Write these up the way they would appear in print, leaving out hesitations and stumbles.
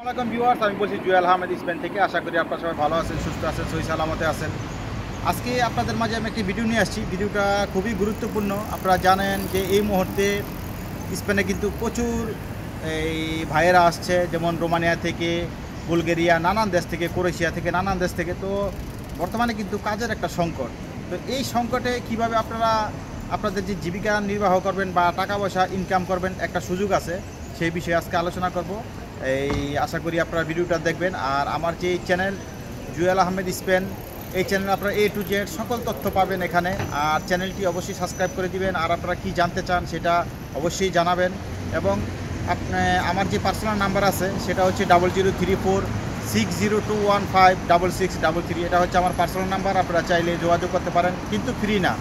আসসালামু ভিউয়ার্স, আমি বলছি জুয়েল আহমেদ স্পেন থেকে। আশা করি আপনারা সবাই ভালো আছেন, সুস্থ আছেন, সহি সালামতে আছেন। আজকে আপনাদের মাঝে আমি একটি ভিডিও নিয়ে আসছি। ভিডিওটা খুবই গুরুত্বপূর্ণ। আপনারা জানেন যে এই মুহূর্তে স্পেনে কিন্তু প্রচুর এই ভাইয়েরা আসছে, যেমন রোমানিয়া থেকে, বুলগেরিয়া, নানান দেশ থেকে, ক্রোয়েশিয়া থেকে, নানান দেশ থেকে। তো বর্তমানে কিন্তু কাজের একটা সংকট। তো এই সংকটে কিভাবে আপনারা আপনাদের যে জীবিকা নির্বাহ করবেন বা টাকা পয়সা ইনকাম করবেন, একটা সুযোগ আছে। সেই বিষয়ে আজকে আলোচনা করব। এই আশা করি আপনারা ভিডিওটা দেখবেন। আর আমার যে চ্যানেল জুয়েল আহমেদ স্পেন, এই চ্যানেলে আপনারা A to Z সকল তথ্য পাবেন এখানে। আর চ্যানেলটি অবশ্যই সাবস্ক্রাইব করে দিবেন। আর আপনারা কি জানতে চান সেটা অবশ্যই জানাবেন। এবং আমার যে পার্সোনাল নাম্বার আছে সেটা হচ্ছে 003460215663। এটা হচ্ছে আমার পার্সোনাল নাম্বার। আপনারা চাইলে যোগাযোগ করতে পারেন, কিন্তু ফ্রি না।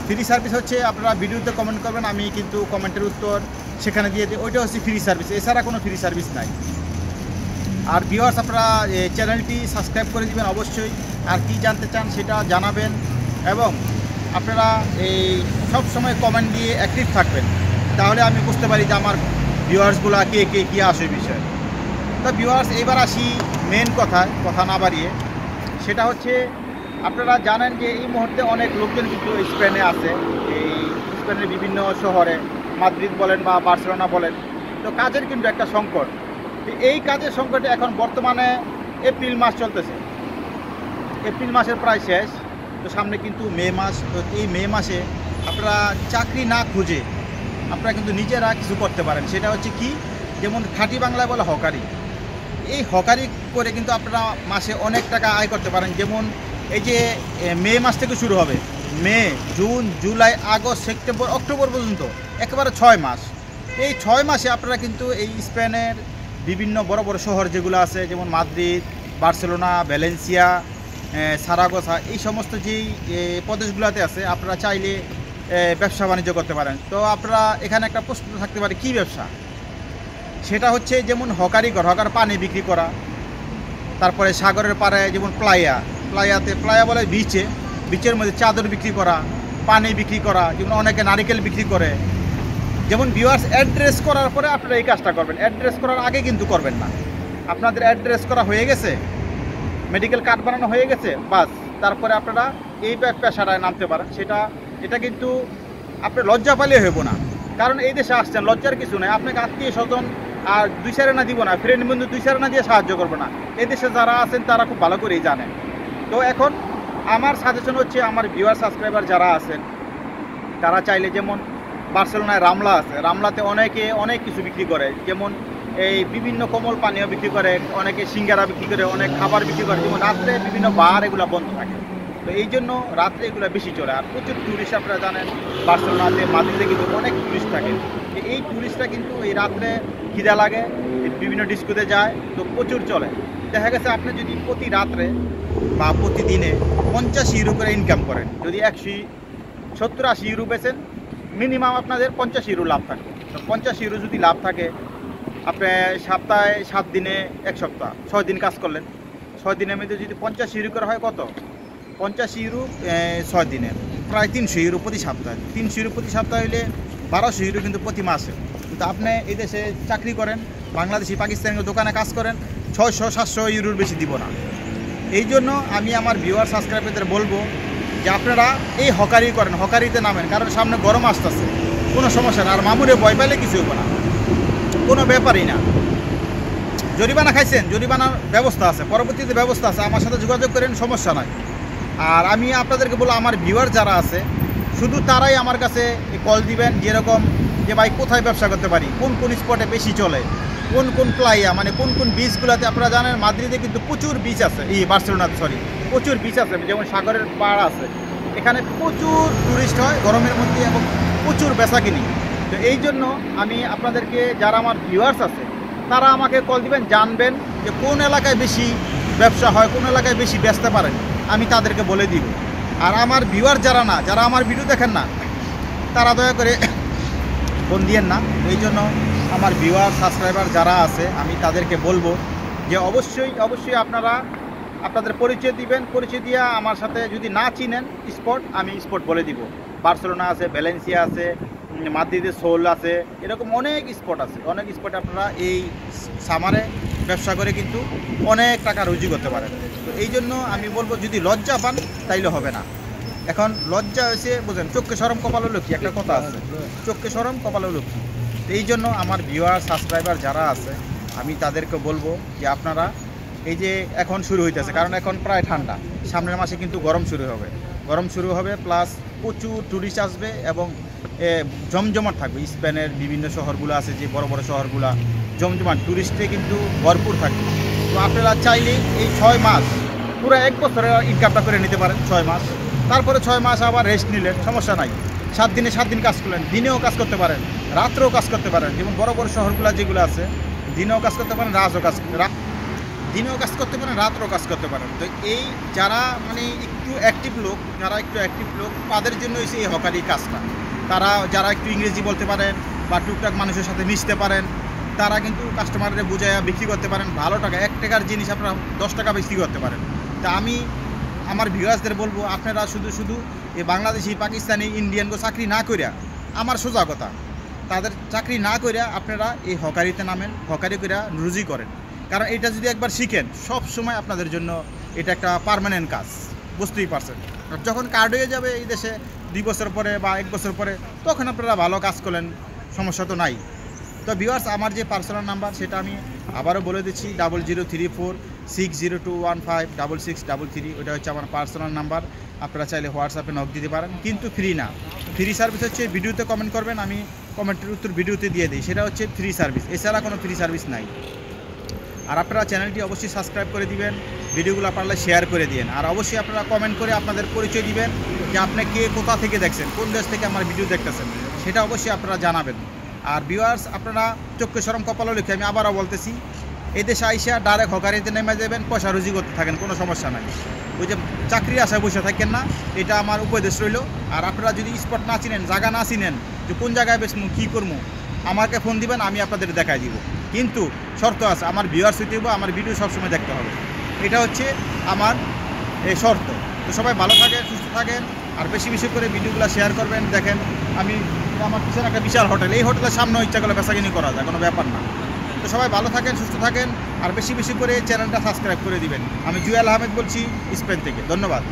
ফ্রি সার্ভিস হচ্ছে আপনারা ভিডিওতে কমেন্ট করবেন, আমি কিন্তু কমেন্টের উত্তর সেখানে দিয়ে দিই। ওইটা হচ্ছে ফ্রি সার্ভিস, এছাড়া কোনো ফ্রি সার্ভিস নাই। আর ভিউয়ার্স, আপনারা চ্যানেলটি সাবস্ক্রাইব করে দিবেন অবশ্যই। আর কি জানতে চান সেটা জানাবেন। এবং আপনারা এই সব সময় কমেন্ট দিয়ে অ্যাক্টিভ থাকবেন, তাহলে আমি বুঝতে পারি যে আমার ভিউয়ার্সগুলো কে কী আসে বিষয়। তো ভিউয়ার্স, এইবার আসি মেন কথা না বাড়িয়ে। সেটা হচ্ছে আপনারা জানেন যে এই মুহূর্তে অনেক লোকজন কিন্তু স্পেনে আছে, এই স্পেনের বিভিন্ন শহরে, মাদ্রিদ বলেন বা বার্সেলোনা বলেন। তো কাজের কিন্তু একটা সংকট। এই কাজের সংকটে এখন বর্তমানে এপ্রিল মাস চলতেছে, এপ্রিল মাসের প্রায় শেষ। তো সামনে কিন্তু মে মাস। তো এই মে মাসে আপনারা চাকরি না খুঁজে আপনারা কিন্তু নিজেরা কিছু করতে পারেন। সেটা হচ্ছে কি, যেমন খাঁটি বাংলায় বলে হকারি। এই হকারি করে কিন্তু আপনারা মাসে অনেক টাকা আয় করতে পারেন। যেমন এই যে মে মাস থেকে শুরু হবে, May, June, July, August, September, October পর্যন্ত, একেবারে 6 মাস। এই 6 মাসে আপনারা কিন্তু এই স্পেনের বিভিন্ন বড় বড় শহর যেগুলো আছে, যেমন মাদ্রিদ, বার্সেলোনা, ভ্যালেন্সিয়া, সারাগোসা, এই সমস্ত যেই প্রদেশগুলোতে আছে, আপনারা চাইলে ব্যবসা বাণিজ্য করতে পারেন। তো আপনারা এখানে একটা প্রশ্ন থাকতে পারে, কী ব্যবসা? সেটা হচ্ছে যেমন হকারি হকার পানি বিক্রি করা। তারপরে সাগরের পাড়ে যেমন প্লায়া বলে বিচের মধ্যে চাদর বিক্রি করা, পানি বিক্রি করা। যেমন অনেকে নারিকেল বিক্রি করে। যেমন ভিউয়ার্স, অ্যাড্রেস করার পরে আপনারা এই কাজটা করবেন। অ্যাড্রেস করার আগে কিন্তু করবেন না। আপনাদের অ্যাড্রেস করা হয়ে গেছে, মেডিকেল কার্ড বানানো হয়ে গেছে, বাস, তারপরে আপনারা এই পেশাটায় নামতে পারেন। এটা কিন্তু আপনি লজ্জা পালে হইব না, কারণ এই দেশে আসছেন, লজ্জার কিছু নেই। আপনাকে আত্মীয় স্বজন আর 2 সেরেনা দিব না, ফ্রেন্ড বন্ধু 2 সেরেনা দিয়ে সাহায্য করবে না। এই দেশে যারা আছেন তারা খুব ভালো করেই জানেন। তো এখন আমার সাজেশন হচ্ছে, আমার ভিউয়ার সাবস্ক্রাইবার যারা আছেন তারা চাইলে, যেমন বার্সেলোনায় রামলা আছে, রামলাতে অনেকে অনেক কিছু বিক্রি করে। যেমন এই বিভিন্ন কোমল পানীয় বিক্রি করে, অনেকে সিঙ্গারা বিক্রি করে, অনেক খাবার বিক্রি করে। যেমন রাত্রে বিভিন্ন বার এগুলো বন্ধ থাকে, তো এই জন্য রাত্রে এগুলো বেশি চলে। আর প্রচুর ট্যুরিস্ট, আপনারা জানেন বার্সেলোনাতে, মাদ্রিদে কিন্তু অনেক ট্যুরিস্ট থাকে। এই ট্যুরিস্টরা কিন্তু এই রাত্রে খিদা লাগে, বিভিন্ন ডিস্কোতে যায়, তো প্রচুর চলে। দেখা গেছে আপনি যদি প্রতি রাত্রে বা প্রতিদিনে 50 ইউরো করে ইনকাম করেন, যদি 70-80 ইউরো বেচেন, মিনিমাম আপনাদের 50 ইউরো লাভ থাকে। তো 50 ইউরো যদি লাভ থাকে, আপনি সপ্তাহে 7 দিনে 1 সপ্তাহ 6 দিন কাজ করলেন, 6 দিনের মধ্যে যদি 50 ইউরো করে হয়, কত? 50 ইউরো 6 দিনে প্রায় 300 ইউরো প্রতি সপ্তাহে। 300 ইউরো প্রতি সপ্তাহে হলে 1200 ইউরো কিন্তু প্রতি মাসে। কিন্তু আপনি এই দেশে চাকরি করেন, বাংলাদেশি পাকিস্তানের দোকানে কাজ করেন, 600-700 ইউরোর বেশি দিব না। এই জন্য আমি আমার ভিউয়ার সাবস্ক্রাইবারদের বলবো যে আপনারা এই হকারি করেন, হকারিতে নামেন। কারণ সামনে গরম আসতেছে, কোনো সমস্যা না। আর মামুরে ভয় পাইলে কিছু হইব না, কোনো ব্যাপারই না। জরিমানা খাইছেন, জরিমানার ব্যবস্থা আছে, পরবর্তীতে ব্যবস্থা আছে, আমার সাথে যোগাযোগ করেন, সমস্যা নয়। আর আমি আপনাদেরকে বলবো, আমার ভিউয়ার যারা আছে শুধু তারাই আমার কাছে কল দিবেন, যেরকম যে ভাই কোথায় ব্যবসা করতে পারি, কোন কোন স্পটে বেশি চলে, কোন প্লাইয়া, মানে কোন বিচগুলোতে। আপনারা জানেন মাদ্রিদে কিন্তু প্রচুর বিচ আছে, বার্সেলোনাতে প্রচুর বিচ আছে, যেমন সাগরের পাড় আছে। এখানে প্রচুর টুরিস্ট হয় গরমের মধ্যে এবং প্রচুর বেচাকিনি। তো এই জন্য আমি আপনাদেরকে, যারা আমার ভিউয়ার্স আছে তারা আমাকে কল দিবেন, জানবেন যে কোন এলাকায় বেশি ব্যবসা হয়, কোন এলাকায় বেশি বেচতে পারেন, আমি তাদেরকে বলে দিব। আর আমার ভিউয়ার যারা আমার ভিডিও দেখেন না, তারা দয়া করে ফোন দিয়েন না। এই জন্য আমার ভিউয়ার সাবস্ক্রাইবার যারা আছে, আমি তাদেরকে বলবো যে অবশ্যই আপনারা আপনাদের পরিচয় দিবেন। পরিচয় দিয়ে আমার সাথে যদি না চিনেন স্পট, আমি স্পট বলে দিব। বার্সেলোনা আছে, ভ্যালেন্সিয়া আছে, মাদ্রিদে সোল আছে, এরকম অনেক স্পট আছে। অনেক স্পট আপনারা এই সামারে ব্যবসা করে কিন্তু অনেক টাকা রুজি করতে পারেন। তো এই জন্য আমি বলবো যদি লজ্জা পান তাইলে হবে না। এখন লজ্জা হয়েছে বোঝেন, চোখকে শরম কপালে লক্ষ্মী একটা কথা আছে, চোখকে শরম কপালে লক্ষ্মী। তো এই জন্য আমার ভিউয়ার সাবস্ক্রাইবার যারা আছে আমি তাদেরকে বলবো যে আপনারা এই যে এখন শুরু হইতেছে, কারণ এখন প্রায় ঠান্ডা, সামনের মাসে কিন্তু গরম শুরু হবে প্লাস প্রচুর টুরিস্ট আসবে এবং জমজমাট থাকবে। স্পেনের বিভিন্ন শহরগুলো আছে, যে বড় বড় শহরগুলো জমজমাট টুরিস্টে কিন্তু ভরপুর থাকবে। তো আপনারা চাইলে এই 6 মাস পুরো 1 বছরের ইনকামটা করে নিতে পারেন 6 মাস, তারপরে 6 মাস আবার রেস্ট নিলেন, সমস্যা নাই। 7 দিনে 7 দিন কাজ করলেন, দিনেও কাজ করতে পারেন, রাত্রেও কাজ করতে পারেন। যেমন বড় বড় শহরগুলো যেগুলো আছে দিনেও কাজ করতে পারেন, দিনেও কাজ করতে পারেন, রাত্রেও কাজ করতে পারেন। তো এই যারা মানে একটু অ্যাক্টিভ লোক তাদের জন্য হচ্ছে এই হকারি কাজটা। যারা একটু ইংরেজি বলতে পারেন বা টুকটাক মানুষের সাথে মিশতে পারেন, তারা কিন্তু কাস্টমারদের বুঝাইয়া বিক্রি করতে পারেন ভালো টাকা। 1 টাকার জিনিস আপনারা 10 টাকা বিক্রি করতে পারেন। তা আমি আমার ভিউয়ার্সদের বলবো আপনারা শুধু এই বাংলাদেশি, পাকিস্তানি, ইন্ডিয়ানকে চাকরি না করিয়া, আমার সোজা কথা, তাদের চাকরি না করিয়া আপনারা এই হকারিতে নামেন, হকারি করিয়া রুজি করেন। কারণ এটা যদি একবার শিখেন সব সময় আপনাদের জন্য এটা একটা পার্মানেন্ট কাজ, বুঝতেই পারছেন। যখন কার্ড হয়ে যাবে এই দেশে 2 বছর পরে বা 1 বছর পরে, তখন আপনারা ভালো কাজ করলেন, সমস্যা তো নাই। তো ভিউয়ার্স আমার যে পার্সোনাল নাম্বার সেটা আমি আবারও বলে দিচ্ছি 003460156633, ওটা হচ্ছে আমার পার্সোনাল নাম্বার। আপনারা চাইলে হোয়াটসঅ্যাপে নক দিতে পারেন, কিন্তু ফ্রি না। ফ্রি সার্ভিস হচ্ছে ভিডিওতে কমেন্ট করবেন, আমি কমেন্টের উত্তর ভিডিওতে দিয়ে দিই, সেটা হচ্ছে ফ্রি সার্ভিস, এছাড়া কোনো ফ্রি সার্ভিস নাই। আর আপনারা চ্যানেলটি অবশ্যই সাবস্ক্রাইব করে দিবেন, ভিডিওগুলো পারলে শেয়ার করে দিন, আর অবশ্যই আপনারা কমেন্ট করে আপনাদের পরিচয় দিবেন যে আপনি কে কোথা থেকে দেখছেন, কোন দেশ থেকে আমার ভিডিও দেখতেছেন, সেটা অবশ্যই আপনারা জানাবেন। আর ভিউয়ার্স আপনারা চোখকে শরম কপালে লিখে আমি আবারও বলতেছি, এই দেশে আইসা ডাইরেক্ট হকারিতে নেমে যাবেন, পয়সা রুজি করতে থাকেন, কোনো সমস্যা নাই। ওই যে চাকরি আশায় বসে থাকেন না, এটা আমার উপদেশ রইল। আর আপনারা যদি স্পট না চিনেন, জায়গা না চিনেন, যে কোন জায়গায় বেসবো, কী করবো, আমাকে ফোন দিবেন, আমি আপনাদের দেখাই দিব। কিন্তু শর্ত আছে, আমার ভিউয়ার্স হইতে হবে, আমার ভিডিও সবসময় দেখতে হবে, এটা হচ্ছে আমার এই শর্ত। তো সবাই ভালো থাকেন, সুস্থ থাকেন, আর বেশি বেশি করে ভিডিওগুলো শেয়ার করবেন। দেখেন আমার পিছনে একটা বিশাল হোটেল, এই হোটেলের সামনে ইচ্ছা করলে বেচাকিনি করা যায়, কোনো ব্যাপার না। তো সবাই ভালো থাকেন, সুস্থ থাকেন, আর বেশি বেশি করে চ্যানেলটা সাবস্ক্রাইব করে দিবেন। আমি জুয়েল আহমেদ বলছি স্পেন থেকে, ধন্যবাদ।